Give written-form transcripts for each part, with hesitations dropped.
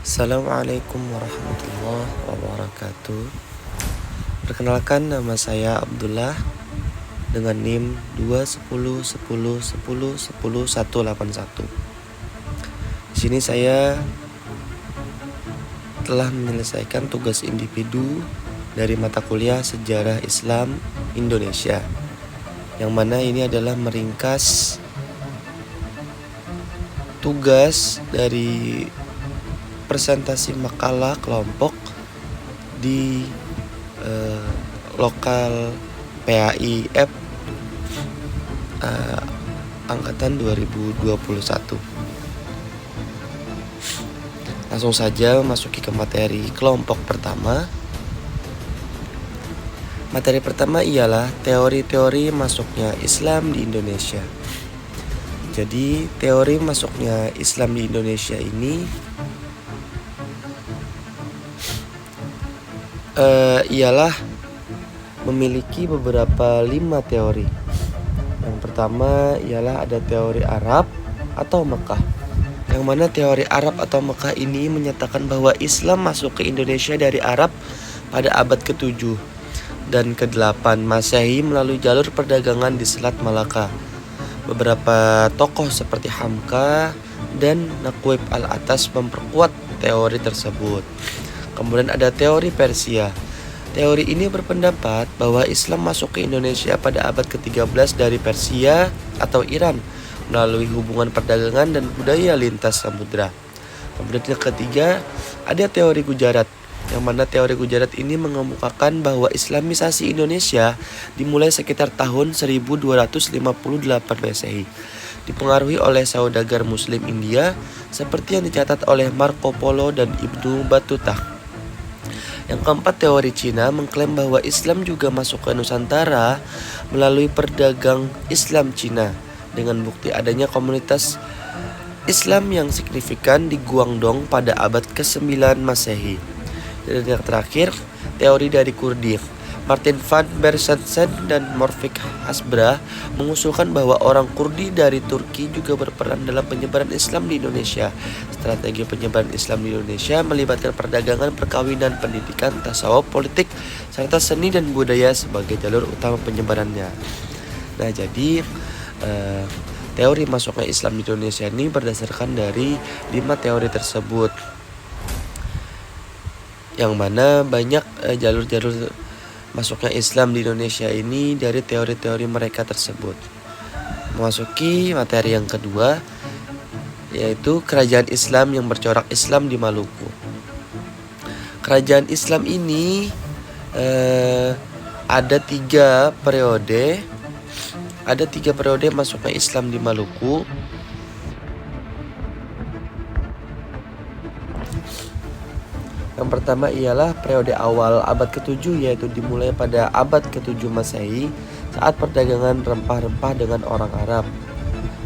Assalamualaikum warahmatullahi wabarakatuh. Perkenalkan, nama saya Abdullah dengan NIM 21010101081. Di sini saya telah menyelesaikan tugas individu dari mata kuliah Sejarah Islam Indonesia, yang mana ini adalah meringkas tugas dari presentasi makalah kelompok di lokal PAIF angkatan 2021. Langsung saja masuki ke materi kelompok pertama. Materi pertama ialah teori-teori masuknya Islam di Indonesia. Jadi teori masuknya Islam di Indonesia ini ialah memiliki beberapa 5 teori. Yang pertama ialah ada teori Arab atau Mekah, yang mana teori Arab atau Mekah ini menyatakan bahwa Islam masuk ke Indonesia dari Arab pada abad ke-7 dan ke-8 Masehi melalui jalur perdagangan di Selat Malaka. Beberapa tokoh seperti Hamka dan Naqib al-Atas memperkuat teori tersebut. Kemudian ada teori Persia. Teori ini berpendapat bahwa Islam masuk ke Indonesia pada abad ke-13 dari Persia atau Iran melalui hubungan perdagangan dan budaya lintas samudra. Kemudian yang ketiga, ada teori Gujarat, yang mana teori Gujarat ini mengemukakan bahwa Islamisasi Indonesia dimulai sekitar tahun 1258 Masehi, dipengaruhi oleh saudagar Muslim India seperti yang dicatat oleh Marco Polo dan Ibnu Battuta. Yang keempat, teori Cina mengklaim bahwa Islam juga masuk ke Nusantara melalui perdagang Islam Cina dengan bukti adanya komunitas Islam yang signifikan di Guangdong pada abad ke-9 Masehi. Dan yang terakhir, teori dari Kurdi. Martin van Bersensen dan Morfik Hasbra mengusulkan bahwa orang Kurdi dari Turki juga berperan dalam penyebaran Islam di Indonesia. Strategi penyebaran Islam di Indonesia melibatkan perdagangan, perkawinan, pendidikan, tasawuf, politik, serta seni dan budaya sebagai jalur utama penyebarannya. Nah, jadi teori masuknya Islam di Indonesia ini berdasarkan dari 5 teori tersebut, yang mana banyak jalur-jalur masuknya Islam di Indonesia ini dari teori-teori mereka tersebut. Memasuki materi yang kedua, yaitu kerajaan Islam yang bercorak Islam di Maluku. Kerajaan Islam ini ada 3 periode. Ada 3 periode masuknya Islam di Maluku. Yang pertama ialah periode awal abad ke-7, yaitu dimulai pada abad ke-7 Masehi saat perdagangan rempah-rempah dengan orang Arab.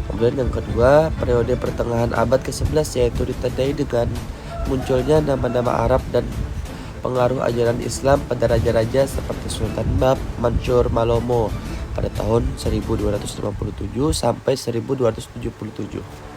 Kemudian yang kedua, periode pertengahan abad ke-11, yaitu ditandai dengan munculnya nama-nama Arab dan pengaruh ajaran Islam pada raja-raja seperti Sultan Bab, Mansur, Malomo pada tahun 1257 sampai 1277.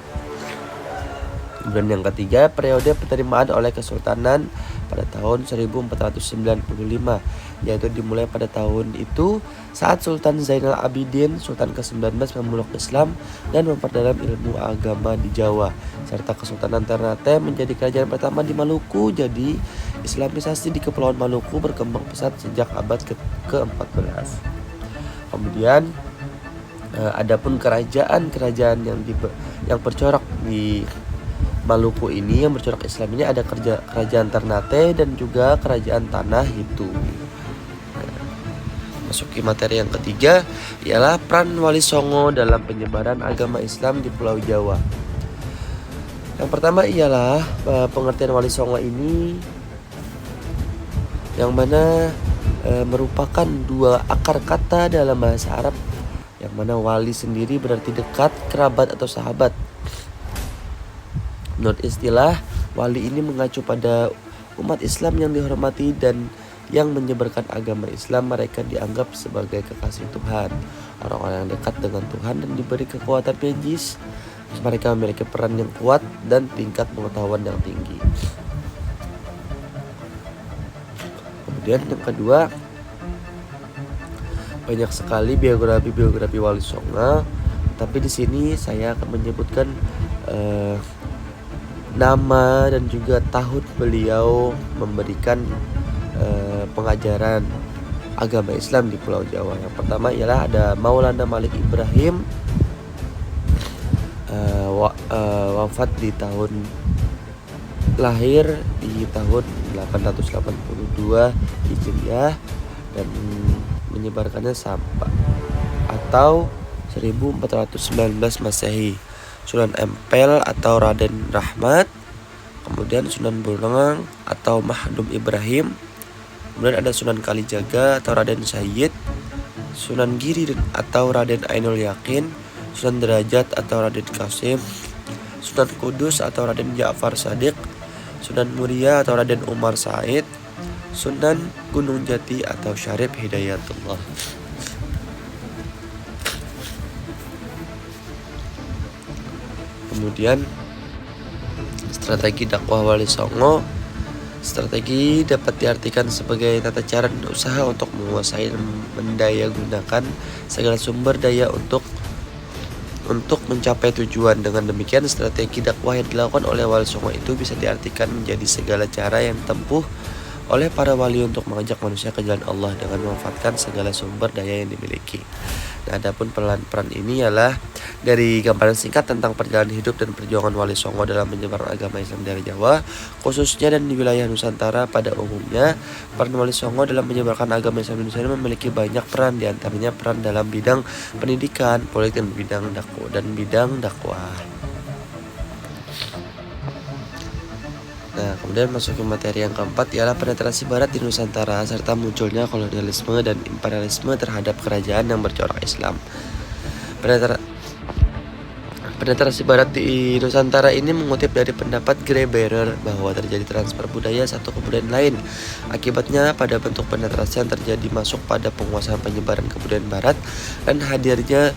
Kemudian yang ketiga, periode penerimaan oleh Kesultanan pada tahun 1495, yaitu dimulai pada tahun itu saat Sultan Zainal Abidin, Sultan ke-19 memeluk Islam dan memperdalam ilmu agama di Jawa, serta Kesultanan Ternate menjadi kerajaan pertama di Maluku. Jadi Islamisasi di Kepulauan Maluku berkembang pesat sejak abad ke-14. Kemudian adapun kerajaan-kerajaan yang bercorak di Maluku ini, yang bercorak Islam ini, ada kerajaan Ternate dan juga kerajaan Tanah Hitu. Masuki materi yang ketiga ialah peran Wali Songo dalam penyebaran agama Islam di Pulau Jawa. Yang pertama ialah pengertian Wali Songo ini, yang mana merupakan 2 akar kata dalam bahasa Arab, yang mana wali sendiri berarti dekat, kerabat atau sahabat. Menurut istilah, wali ini mengacu pada umat Islam yang dihormati dan yang menyebarkan agama Islam. Mereka dianggap sebagai kekasih Tuhan, orang-orang yang dekat dengan Tuhan dan diberi kekuatan magis. Mereka memiliki peran yang kuat dan tingkat pengetahuan yang tinggi. Kemudian yang kedua, banyak sekali biografi Wali Songo, tapi di sini saya akan menyebutkan nama dan juga tahun beliau memberikan pengajaran agama Islam di Pulau Jawa. Yang pertama ialah ada Maulana Malik Ibrahim, wafat di lahir di tahun 882 Hijriah dan menyebarkannya sampai atau 1419 Masehi. Sunan Ampel atau Raden Rahmat, kemudian Sunan Bonang atau Mahdum Ibrahim, kemudian ada Sunan Kalijaga atau Raden Sayyid, Sunan Giri atau Raden Ainul Yakin, Sunan Derajat atau Raden Qasim, Sunan Kudus atau Raden Ja'far Shadiq, Sunan Muria atau Raden Umar Said, Sunan Gunung Jati atau Syarif Hidayatullah. Kemudian strategi dakwah Wali Songo. Strategi dapat diartikan sebagai tata cara dan usaha untuk menguasai dan mendaya gunakan segala sumber daya untuk mencapai tujuan. Dengan demikian, strategi dakwah yang dilakukan oleh Wali Songo itu bisa diartikan menjadi segala cara yang ditempuh oleh para wali untuk mengajak manusia ke jalan Allah dengan memanfaatkan segala sumber daya yang dimiliki. Nah, adapun peran ini ialah dari gambaran singkat tentang perjalanan hidup dan perjuangan Wali Songo dalam menyebarkan agama Islam dari Jawa, khususnya dan di wilayah Nusantara pada umumnya. Peran Wali Songo dalam menyebarkan agama Islam di Indonesia memiliki banyak peran, diantaranya peran dalam bidang pendidikan, politik, dan bidang dakwah. Nah, kemudian masuk ke materi yang keempat ialah penetrasi Barat di Nusantara serta munculnya kolonialisme dan imperialisme terhadap kerajaan yang bercorak Islam. Penetrasi Barat di Nusantara ini mengutip dari pendapat Greybearer bahwa terjadi transfer budaya satu ke budaya lain. Akibatnya pada bentuk penetrasi yang terjadi masuk pada penguasaan penyebaran kebudayaan Barat dan hadirnya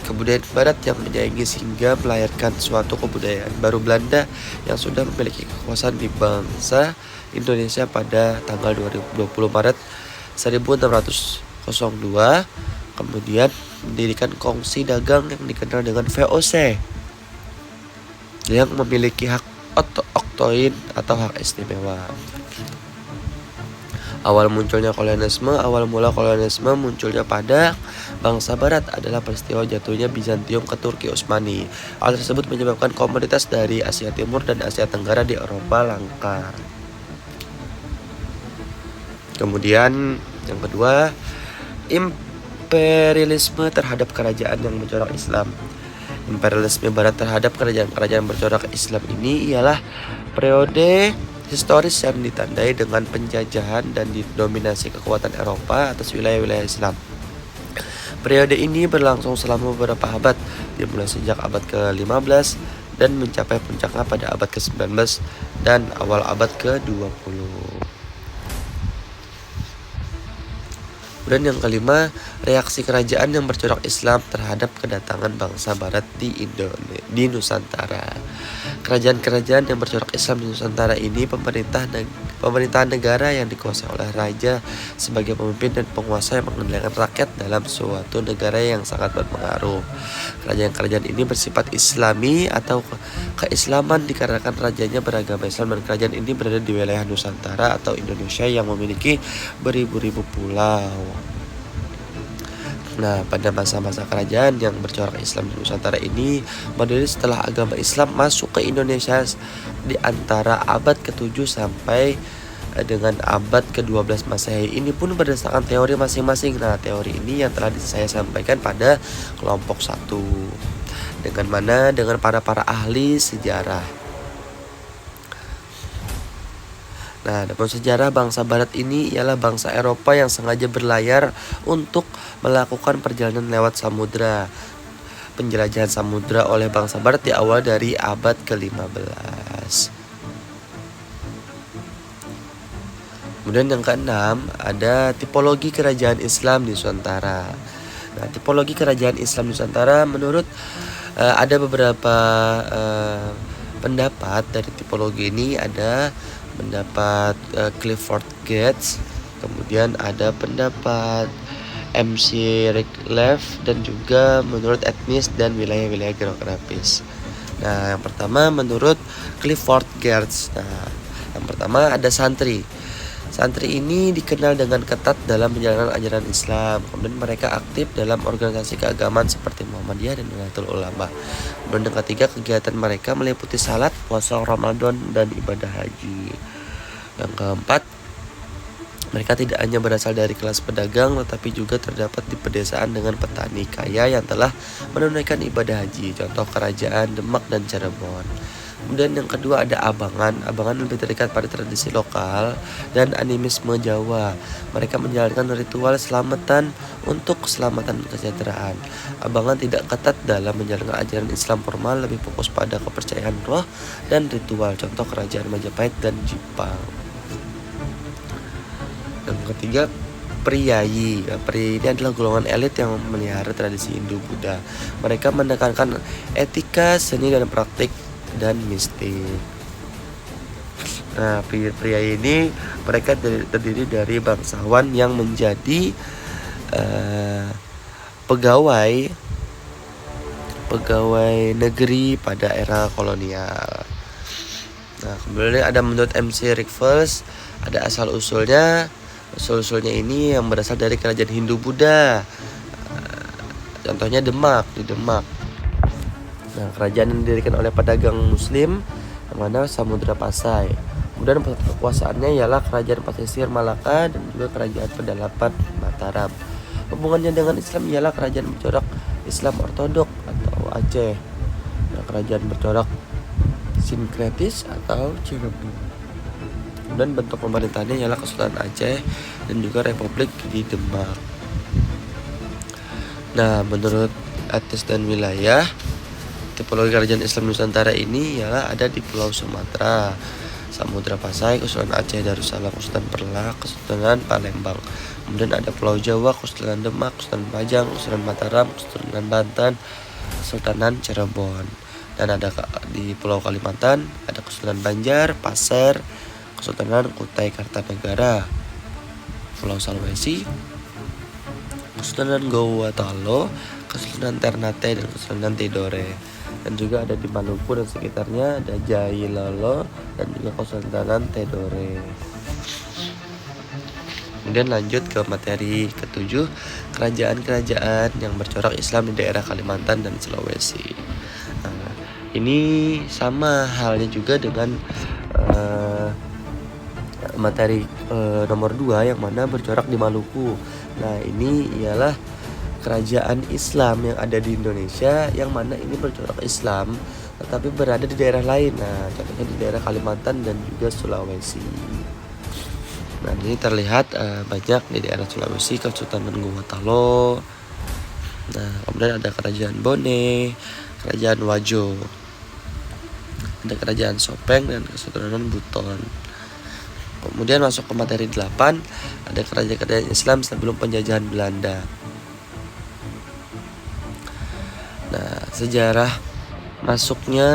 kebudayaan Barat yang menyaingi sehingga melahirkan suatu kebudayaan baru Belanda yang sudah memiliki kekuasaan di bangsa Indonesia pada tanggal 20 Maret 1602. Kemudian mendirikan kongsi dagang yang dikenal dengan VOC yang memiliki hak oktoin atau hak istimewa. Awal mula kolonialisme munculnya pada bangsa Barat adalah peristiwa jatuhnya Bizantium ke Turki Utsmani. Hal tersebut menyebabkan komoditas dari Asia Timur dan Asia Tenggara di Eropa langka. Kemudian yang kedua, imperialisme terhadap kerajaan yang mencorak Islam. Imperialisme Barat terhadap kerajaan-kerajaan bercorak Islam ini ialah periode historis yang ditandai dengan penjajahan dan didominasi kekuatan Eropa atas wilayah-wilayah Islam. Periode ini berlangsung selama beberapa abad, dimulai sejak abad ke-15 dan mencapai puncaknya pada abad ke-19 dan awal abad ke-20. Dan yang kelima, reaksi kerajaan yang bercorak Islam terhadap kedatangan bangsa Barat di Nusantara. Kerajaan-kerajaan yang bercorak Islam di Nusantara ini pemerintahan negara yang dikuasai oleh raja sebagai pemimpin dan penguasa yang mengendalikan rakyat dalam suatu negara yang sangat berpengaruh. Kerajaan-kerajaan ini bersifat Islami atau keislaman dikarenakan rajanya beragama Islam, dan kerajaan ini berada di wilayah Nusantara atau Indonesia yang memiliki beribu-ribu pulau. Nah, pada masa-masa kerajaan yang bercorak Islam di Nusantara ini berdiri setelah agama Islam masuk ke Indonesia di antara abad ke-7 sampai dengan abad ke-12 Masehi. Ini pun berdasarkan teori masing-masing. Nah, teori ini yang telah saya sampaikan pada kelompok 1 dengan para ahli sejarah. Nah, dalam sejarah bangsa Barat ini ialah bangsa Eropa yang sengaja berlayar untuk melakukan perjalanan lewat samudra. Penjelajahan samudra oleh bangsa Barat diawali dari abad ke-15. Kemudian yang keenam, ada tipologi kerajaan Islam di Nusantara. Nah, tipologi kerajaan Islam di Nusantara menurut ada beberapa pendapat dari tipologi ini. Ada pendapat Clifford Geertz, Kemudian ada pendapat MC Rickleff dan juga menurut etnis dan wilayah-wilayah geografis. Nah, yang pertama menurut Clifford Geertz. Nah, yang pertama ada santri. Santri ini dikenal dengan ketat dalam menjalankan ajaran Islam. Kemudian mereka aktif dalam organisasi keagamaan seperti Muhammadiyah dan Nahdlatul Ulama. Kemudian yang ketiga, kegiatan mereka meliputi salat, puasa Ramadan, dan ibadah haji. Yang keempat, mereka tidak hanya berasal dari kelas pedagang, tetapi juga terdapat di pedesaan dengan petani kaya yang telah menunaikan ibadah haji. Contoh kerajaan Demak dan Cirebon. Kemudian yang kedua ada abangan. Abangan lebih terikat pada tradisi lokal dan animisme Jawa. Mereka menjalankan ritual selamatan untuk keselamatan dan kesejahteraan. Abangan tidak ketat dalam menjalankan ajaran Islam formal, lebih fokus pada kepercayaan roh dan ritual. Contoh kerajaan Majapahit dan Jepang. Yang ketiga, priyayi. Priyayi ini adalah golongan elit yang memelihara tradisi Hindu-Buddha. Mereka menekankan etika, seni, dan praktik dan mistik. Nah, priyayi ini mereka terdiri dari bangsawan yang menjadi pegawai negeri pada era kolonial. Nah, kemudian ada menurut MC Rickleff, ada asal-usulnya. Usul-usulnya ini yang berasal dari kerajaan Hindu-Buddha. Contohnya Demak, di Demak. Nah, kerajaan yang didirikan oleh pedagang muslim yang mana Samudra Pasai. Kemudian pusat kekuasaannya ialah kerajaan pesisir Malaka dan juga kerajaan pedalaman Mataram. Hubungannya dengan Islam ialah kerajaan bercorak Islam ortodok atau Aceh. Nah, kerajaan bercorak sinkretis atau Cirebon. Dan bentuk pemerintahannya ialah Kesultanan Aceh dan juga Republik di Demak. Nah, menurut etnis dan wilayah, tipologi kerajaan Islam Nusantara ini ialah ada di Pulau Sumatera, Samudra Pasai, Kesultanan Aceh Darussalam, Kesultanan Perla, Kesultanan Palembang. Kemudian ada Pulau Jawa, Kesultanan Demak, Kesultanan Pajang, Kesultanan Mataram, Kesultanan Banten, Kesultanan Cirebon. Dan ada di Pulau Kalimantan ada Kesultanan Banjar, Pasir, Kesultanan Kutai Kartanegara, Pulau Sulawesi, Kesultanan Gorontalo, Kesultanan Ternate, dan Kesultanan Tidore. Dan juga ada di Maluku dan sekitarnya ada Jailolo dan juga Kesultanan Tidore. Kemudian lanjut ke materi ketujuh, kerajaan-kerajaan yang bercorak Islam di daerah Kalimantan dan Sulawesi. Nah, ini sama halnya juga dengan materi nomor 2 yang mana bercorak di Maluku. Nah, ini ialah kerajaan Islam yang ada di Indonesia yang mana ini bercorak Islam tetapi berada di daerah lain. Nah, contohnya di daerah Kalimantan dan juga Sulawesi. Nah, ini terlihat banyak di daerah Sulawesi, Kesultanan Gorontalo. Nah, kemudian ada kerajaan Bone, kerajaan Wajo, ada kerajaan Sopeng dan Kesultanan Buton. Kemudian masuk ke materi 8, ada kerajaan Islam sebelum penjajahan Belanda. Nah, sejarah masuknya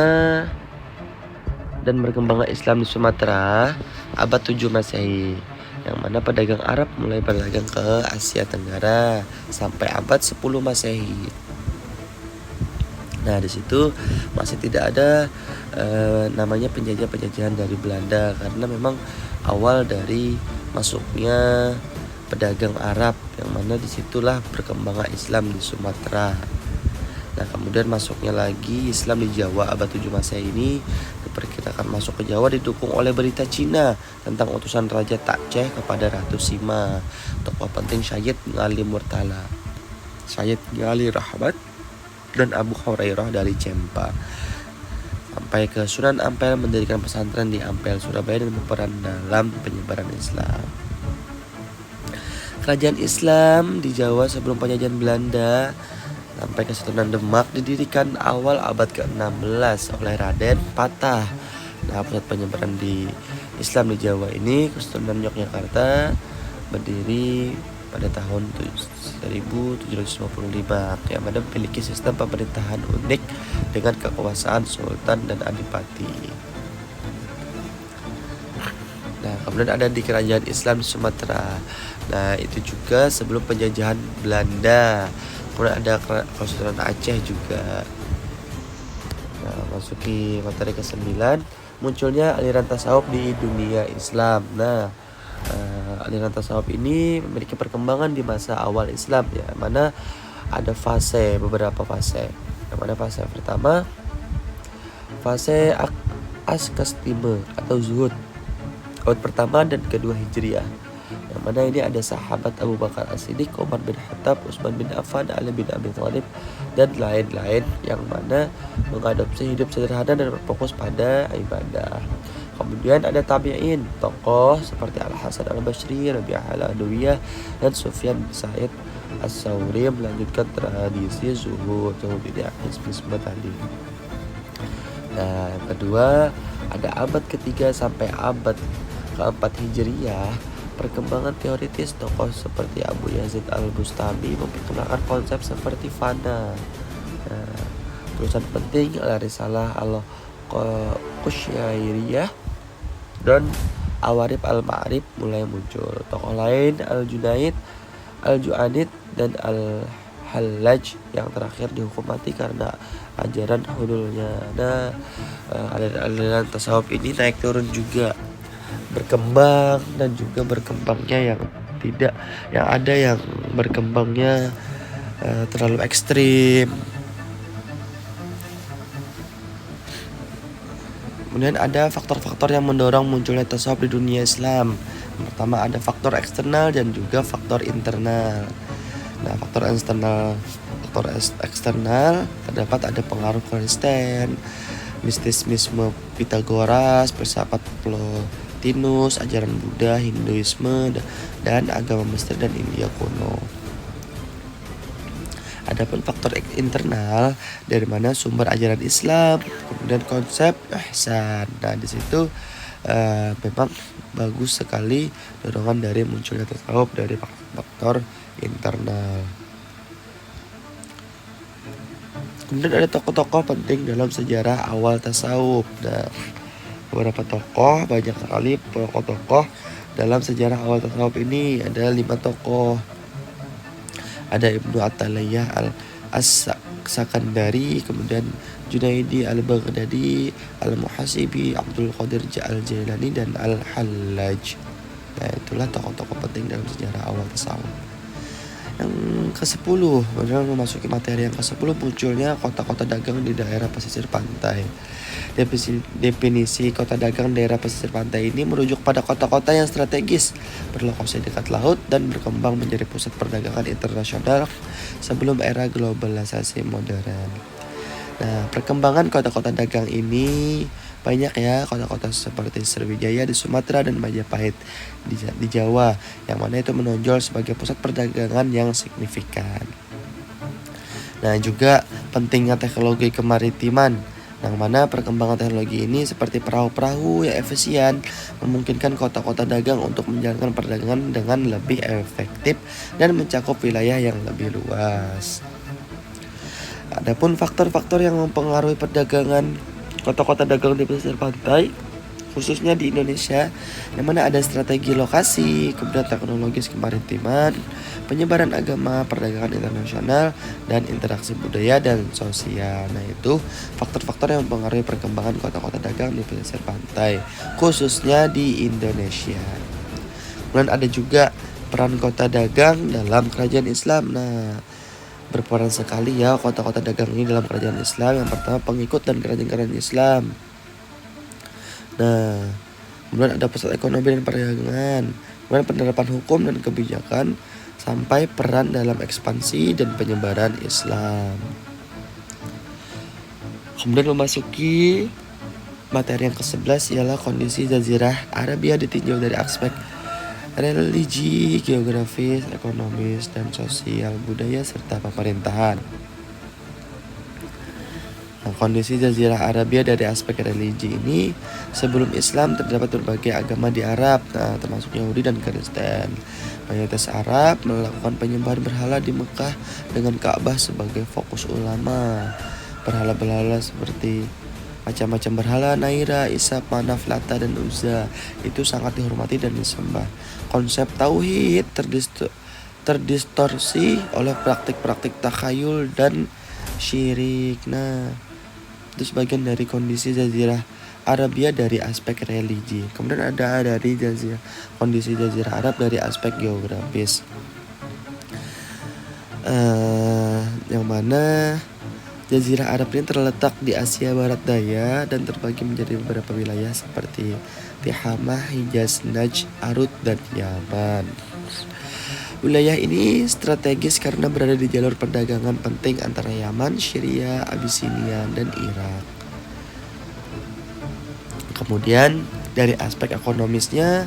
dan berkembangnya Islam di Sumatera abad 7 Masehi, yang mana pedagang Arab mulai berdagang ke Asia Tenggara sampai abad 10 Masehi. Nah, di situ masih tidak ada namanya penjajahan dari Belanda karena memang awal dari masuknya pedagang Arab, yang mana disitulah berkembangnya Islam di Sumatera. Nah, kemudian masuknya lagi Islam di Jawa abad 7 Masehi ini diperkirakan masuk ke Jawa didukung oleh berita Cina tentang utusan Raja Aceh kepada Ratu Sima, tokoh penting Syed Ngali Murtala, Syed Ngali Rahmat, dan Abu Hurairah dari Cempa, sampai ke Sunan Ampel mendirikan pesantren di Ampel, Surabaya, dan berperan dalam penyebaran Islam. Kerajaan Islam di Jawa sebelum penjajahan Belanda sampai Kesultanan Demak didirikan awal abad ke-16 oleh Raden Patah. Nah, pusat penyebaran di Islam di Jawa ini Kesultanan Yogyakarta berdiri pada tahun 1755, yang mana memiliki sistem pemerintahan unik dengan kekuasaan sultan dan adipati. Nah, Kemudian ada di kerajaan Islam di Sumatera. Nah, itu juga sebelum penjajahan Belanda. Kemudian ada Kesultanan Aceh juga. Nah, masuki materi ke-9, munculnya aliran tasawuf di dunia Islam. Nah, aliran tasawuf ini memiliki perkembangan di masa awal Islam, ya, mana ada beberapa fase. Yang mana fase pertama, fase askastime atau zuhud, abad pertama dan kedua Hijriah. Yang mana ini ada sahabat Abu Bakar As-Siddiq, Umar bin Khattab, Utsman bin Affan, Ali bin Abi Thalib, dan lain-lain, yang mana mengadopsi hidup sederhana dan berfokus pada ibadah. Kemudian ada tabi'in, tokoh seperti Al-Hasan Al-Basri, Rabi'ah Al-Adawiyah, dan Sufyan bin Sa'id As-Sawri melanjutkan tradisi zuhud di aktivisme tadi. Nah, yang kedua ada abad ketiga sampai abad keempat Hijriyah. Perkembangan teoritis tokoh seperti Abu Yazid Al-Bustami memperkenalkan konsep seperti fana. Nah, tulisan penting Al-Risalah Al-Qusyairiyah dan Awarib Al-Ma'rib mulai muncul. Tokoh lain Al-Junaid, Al-Ju'anid, dan Al-Hallaj yang terakhir dihukum mati karena ajaran hululnya. Nah, aliran tasawuf ini naik turun juga, berkembang dan juga berkembangnya yang ada yang berkembangnya terlalu ekstrim. Kemudian ada faktor-faktor yang mendorong munculnya tasawuf di dunia Islam. Yang pertama ada faktor eksternal dan juga faktor internal. Nah, faktor eksternal terdapat ada pengaruh Kristen, mistisisme Pitagoras, filsafat Plotinus, ajaran Buddha, Hinduisme, dan agama Mesir dan India kuno. Adapun faktor internal, dari mana sumber ajaran Islam, kemudian konsep ihsan. Nah, di situ memang bagus sekali dorongan dari munculnya tasawuf dari faktor internal. Kemudian ada tokoh-tokoh penting dalam sejarah awal tasawuf. Nah, beberapa tokoh, banyak sekali tokoh-tokoh dalam sejarah awal tasawuf ini. Ada 5 tokoh. Ada Ibnu Athailiyah As-Sakandari, kemudian Junaidi Al-Baghdadi, Al-Muhasibi, Abdul Qadir Al-Jailani, dan Al-Hallaj. Nah, itulah tokoh-tokoh penting dalam sejarah awal tasawuf. Yang ke-10, memasuki materi yang ke-10, munculnya kota-kota dagang di daerah pesisir pantai. Definisi kota dagang daerah pesisir pantai ini merujuk pada kota-kota yang strategis, berlokasi dekat laut, dan berkembang menjadi pusat perdagangan internasional sebelum era globalisasi modern. Nah, perkembangan kota-kota dagang ini banyak ya, kota-kota seperti Sriwijaya di Sumatera dan Majapahit di Jawa, yang mana itu menonjol sebagai pusat perdagangan yang signifikan. Nah, juga pentingnya teknologi kemaritiman, yang mana perkembangan teknologi ini seperti perahu-perahu yang efisien memungkinkan kota-kota dagang untuk menjalankan perdagangan dengan lebih efektif dan mencakup wilayah yang lebih luas. Adapun faktor-faktor yang mempengaruhi perdagangan kota-kota dagang di pesisir pantai, khususnya di Indonesia, yang mana ada strategi lokasi, kemudian teknologis kemaritiman, penyebaran agama, perdagangan internasional, dan interaksi budaya dan sosial. Nah, itu faktor-faktor yang mempengaruhi perkembangan kota-kota dagang di pesisir pantai, khususnya di Indonesia. Kemudian ada juga peran kota dagang dalam kerajaan Islam. Nah, berperan sekali ya kota-kota dagang ini dalam kerajaan Islam. Yang pertama, pengikut dan kerajaan-kerajaan Islam. Nah, kemudian ada pusat ekonomi dan perdagangan, kemudian penerapan hukum dan kebijakan, sampai peran dalam ekspansi dan penyebaran Islam. Kemudian memasuki materi yang ke-11 ialah kondisi Jazirah Arabia ditinjau dari aspek religi, geografis, ekonomis, dan sosial, budaya, serta pemerintahan. Nah, kondisi Jazirah Arabia dari aspek religi ini, sebelum Islam terdapat berbagai agama di Arab, termasuk Yahudi dan Kristen. Mayoritas Arab melakukan penyembahan berhala di Mekah dengan Ka'bah sebagai fokus ulama. Berhala-berhala seperti macam-macam berhala, Naira, Isa, Manaf, Lata, dan Uzza itu sangat dihormati dan disembah. Konsep tauhid terdistorsi oleh praktik-praktik takhayul dan syirik. Nah, itu sebagian dari kondisi Jazirah Arabia dari aspek religi. Kemudian ada dari kondisi Jazirah Arab dari aspek geografis. Yang mana Jazirah Arab ini terletak di Asia Barat Daya dan terbagi menjadi beberapa wilayah seperti Tihamah, Hijaz, Najd, Arut, dan Yaman. Wilayah ini strategis karena berada di jalur perdagangan penting antara Yaman, Syria, Abyssinia, dan Irak. Kemudian dari aspek ekonomisnya,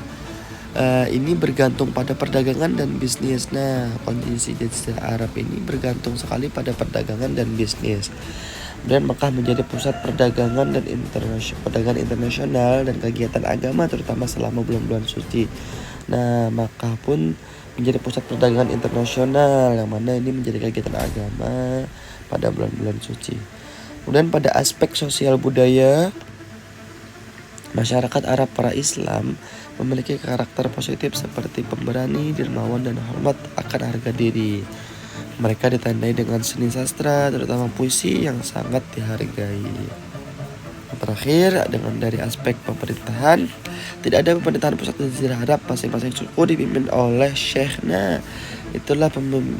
ini bergantung pada perdagangan dan bisnis. Nah, kondisi Jazirah Arab ini bergantung sekali pada perdagangan dan bisnis. Dan Mekah menjadi pusat perdagangan dan internasional dan kegiatan agama terutama selama bulan-bulan suci. Nah, Mekah pun menjadi pusat perdagangan internasional yang mana ini menjadi kegiatan agama pada bulan-bulan suci. Kemudian pada aspek sosial budaya, masyarakat Arab para Islam memiliki karakter positif seperti pemberani, dermawan, dan hormat akan harga diri. Mereka ditandai dengan seni sastra, terutama puisi yang sangat dihargai. Terakhir, dengan dari aspek pemerintahan, tidak ada pemerintahan pusat Jazirah Arab, masing-masing suku dipimpin oleh syekh. Nah, itulah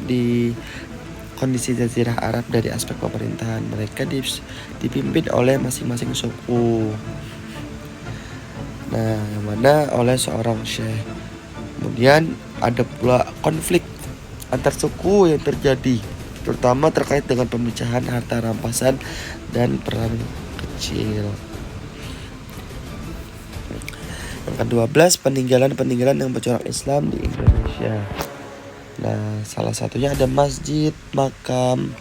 di kondisi Jazirah Arab dari aspek pemerintahan. Mereka dipimpin oleh masing-masing suku. Nah, yang mana oleh seorang syekh. Kemudian ada pula konflik antar suku yang terjadi, terutama terkait dengan pemecahan harta rampasan dan perang kecil. Yang ke-12, peninggalan yang bercorak Islam di Indonesia. Nah, salah satunya ada masjid, makam,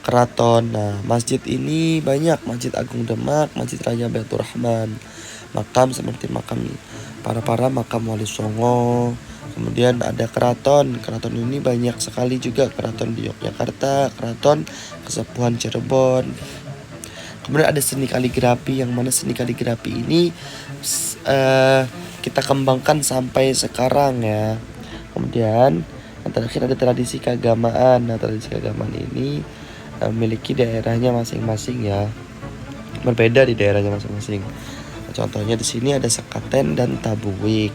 keraton. Nah, masjid ini banyak, Masjid Agung Demak, Masjid Raya Baitur Rahman. Makam seperti makam para makam Wali Songo. Kemudian ada keraton ini banyak sekali juga, keraton di Yogyakarta, keraton Kesepuhan Cirebon. Kemudian ada seni kaligrafi, yang mana seni kaligrafi ini kita kembangkan sampai sekarang ya. Kemudian yang terakhir ada tradisi keagamaan. Nah, tradisi keagamaan ini memiliki daerahnya masing-masing ya, berbeda di daerahnya masing-masing. Contohnya di sini ada sekaten dan tabuik.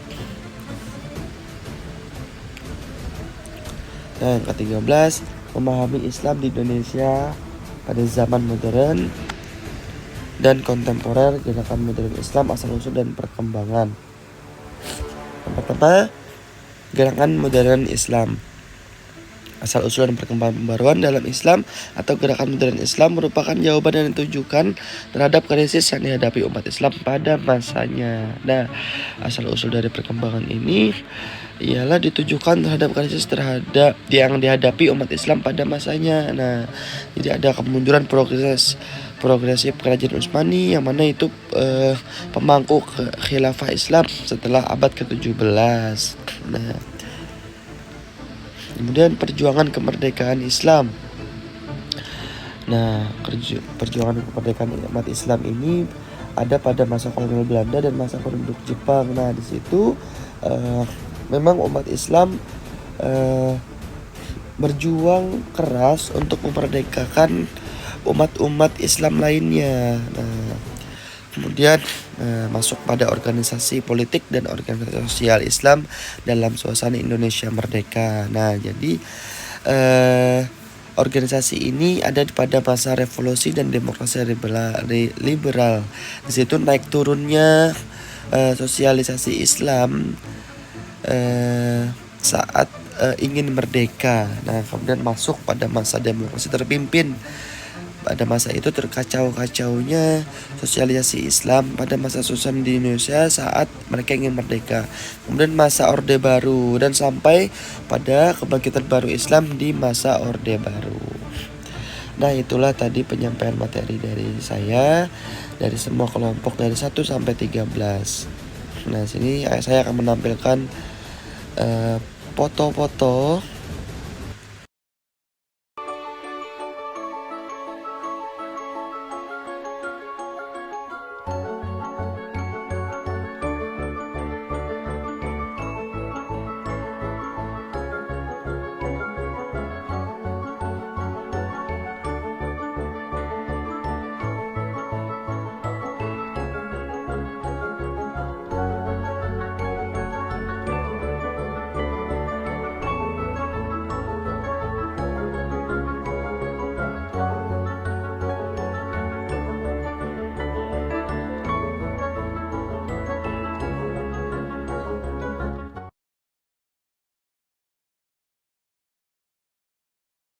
Nah, yang ke-13, memahami Islam di Indonesia pada zaman modern dan kontemporer, gerakan modern Islam, asal-usul dan perkembangan. Yang pertama, gerakan modern Islam. Asal-usul dan perkembangan pembaruan dalam Islam atau gerakan modern Islam merupakan jawaban yang ditujukan terhadap krisis yang dihadapi umat Islam pada masanya. Nah, asal-usul dari perkembangan ini ialah ditujukan terhadap krisis yang dihadapi umat Islam pada masanya. Nah, jadi ada kemunduran progresif kerajaan Utsmani yang mana itu pemangku khilafah Islam setelah abad ke-17. Nah, kemudian perjuangan kemerdekaan Islam. Nah, perjuangan kemerdekaan umat Islam ini ada pada masa kolonial Belanda dan masa penduduk Jepang. Nah, di situ memang umat Islam berjuang keras untuk memerdekakan umat-umat Islam lainnya. Nah, kemudian masuk pada organisasi politik dan organisasi sosial Islam dalam suasana Indonesia merdeka. Nah, jadi organisasi ini ada pada masa revolusi dan demokrasi liberal. Di situ naik turunnya sosialisasi Islam saat ingin merdeka. Nah, kemudian masuk pada masa demokrasi terpimpin. Pada masa itu terkacau-kacaunya sosialisasi Islam pada masa susunan di Indonesia saat mereka ingin merdeka. Kemudian masa Orde Baru dan sampai pada kebangkitan baru Islam di masa Orde Baru. Nah, itulah tadi penyampaian materi dari saya dari semua kelompok dari 1 sampai 13. Nah, sini saya akan menampilkan foto-foto